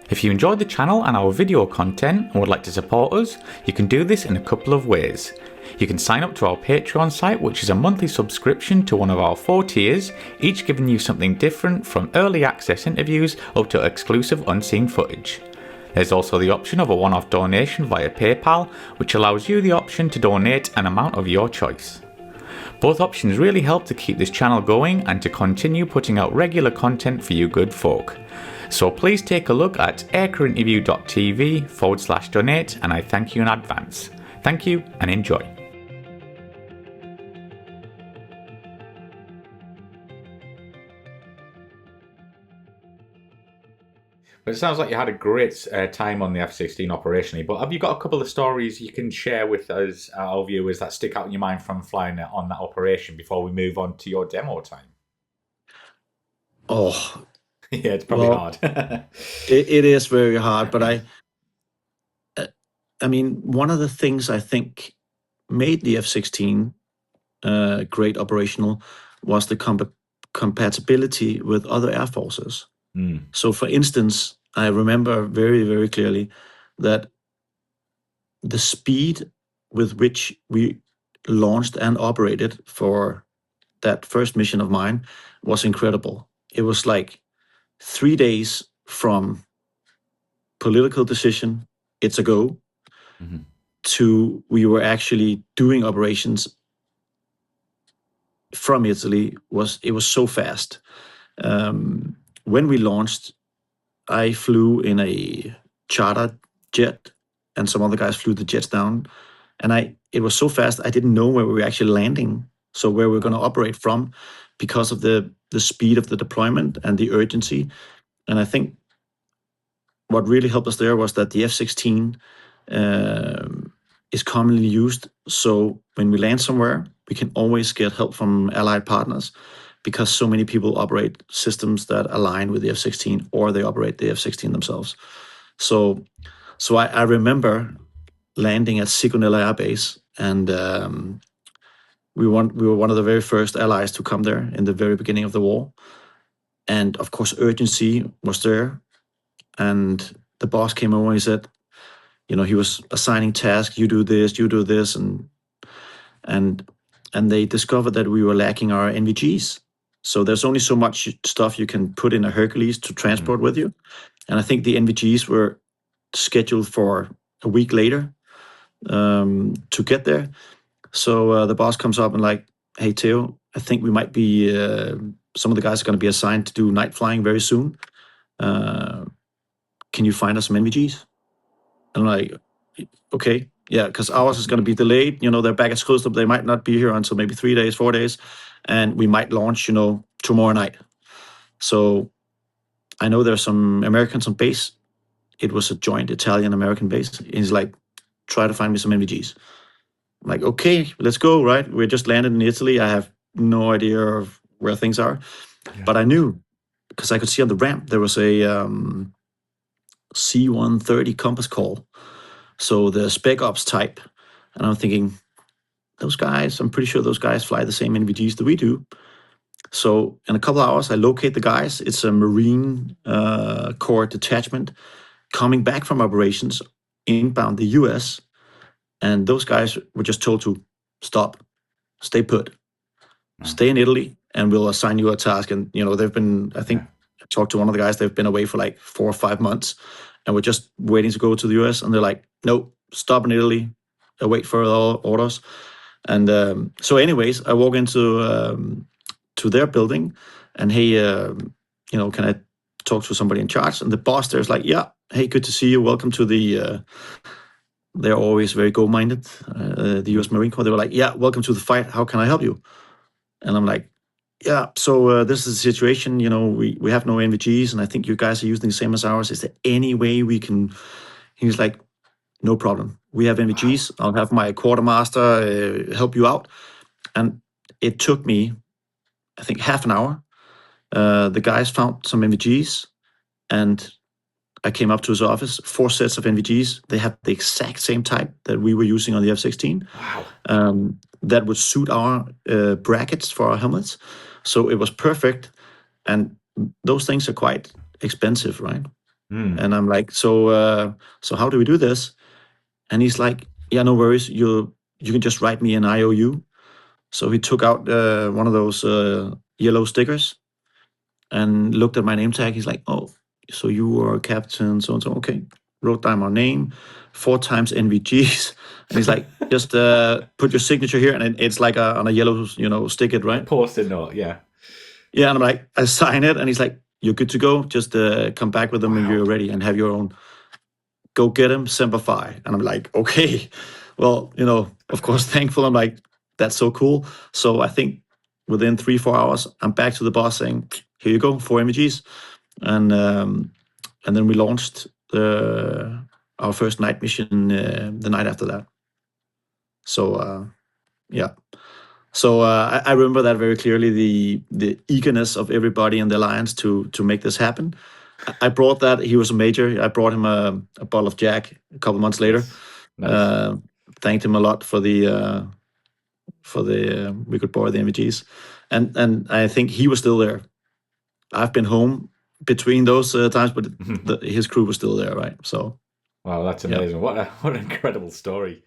If you enjoyed the channel and our video content and would like to support us, you can do this in a couple of ways. You can sign up to our Patreon site, which is a monthly subscription to one of our 4 tiers, each giving you something different from early access interviews up to exclusive unseen footage. There's also the option of a one-off donation via PayPal, which allows you the option to donate an amount of your choice. Both options really help to keep this channel going and to continue putting out regular content for you good folk. So please take a look at aircrewinterview.tv/donate, and I thank you in advance. Thank you and enjoy. But it sounds like you had a great time on the F-16 operationally, but have you got a couple of stories you can share with us, our viewers, that stick out in your mind from flying on that operation before we move on to your demo time? Oh, yeah, it's probably hard. it is very hard, but I mean, one of the things I think made the F-16 great operational was the compatibility with other air forces. So, for instance, I remember very, very clearly that the speed with which we launched and operated for that first mission of mine was incredible. It was like 3 days from political decision, it's a go, to we were actually doing operations from Italy. It was so fast. When we launched, I flew in a charter jet, and some other guys flew the jets down. And it was so fast, I didn't know where we were actually landing, so where we were going to operate from, because of the speed of the deployment and the urgency. And I think what really helped us there was that the F-16 is commonly used. So when we land somewhere, we can always get help from allied partners, because so many people operate systems that align with the F-16, or they operate the F-16 themselves. So I remember landing at Sigonella Air Base, and we were one of the very first allies to come there in the very beginning of the war. And of course, urgency was there. And the boss came over and he said, he was assigning tasks, you do this, and they discovered that we were lacking our NVGs. So there's only so much stuff you can put in a Hercules to transport with you. And I think the NVGs were scheduled for a week later to get there. So the boss comes up and like, hey, TEO, I think we might be, some of the guys are going to be assigned to do night flying very soon. Can you find us some NVGs? And I'm like, okay, yeah, because ours is going to be delayed. They're back at school, so they might not be here until maybe 3 days, 4 days. And we might launch, tomorrow night. So I know there's some Americans on base. It was a joint Italian-American base. He's like, try to find me some NVGs. I'm like, okay, let's go, right? We just landed in Italy. I have no idea of where things are. Yeah. But I knew, because I could see on the ramp, there was a C-130 compass call. So the spec ops type. And I'm thinking, I'm pretty sure those guys fly the same NVGs that we do. So in a couple of hours, I locate the guys. It's a Marine Corps detachment coming back from operations inbound the US. And those guys were just told to stop, stay put, stay in Italy, and we'll assign you a task. And, they've been, I think, I talked to one of the guys, they've been away for like 4 or 5 months, and we're just waiting to go to the US. And they're like, no, stop in Italy, await further orders. And so anyways, I walk into to their building, and hey, can I talk to somebody in charge? And the boss there's like, yeah, hey, good to see you. Welcome to the, they're always very go-minded, the US Marine Corps. They were like, yeah, welcome to the fight. How can I help you? And I'm like, yeah, so this is the situation. We have no NVGs, and I think you guys are using the same as ours. Is there any way we can? He's like, no problem. We have NVGs. I'll have my quartermaster help you out. And it took me, I think, half an hour. The guys found some NVGs, and I came up to his office, 4 sets of NVGs. They had the exact same type that we were using on the F-16. Wow. That would suit our brackets for our helmets. So it was perfect. And those things are quite expensive, right? And I'm like, so how do we do this? And he's like, yeah, no worries. You can just write me an IOU. So he took out one of those yellow stickers and looked at my name tag. He's like, oh, so you are captain, so and so. Okay, wrote down my name, 4 times NVGs, and he's like, just put your signature here, and it's like on a yellow, stick it, A right? post-it note, yeah. Yeah, and I'm like, I sign it, and he's like, you're good to go. Just come back with them when you're ready and have your own. Go get him, Semper Fi. And I'm like, okay, well, of course, thankful. I'm like, that's so cool. So I think within 3-4 hours, I'm back to the boss saying, here you go, 4 NVGs. And then we launched our first night mission the night after that. So yeah. So I remember that very clearly, the eagerness of everybody in the alliance to make this happen. I brought that. He was a major. I brought him a bottle of Jack a couple months later. Nice. Thanked him a lot for the we could borrow the NVGs, and I think he was still there. I've been home between those times, but his crew was still there, right? So Wow, that's yeah. amazing. What an incredible story.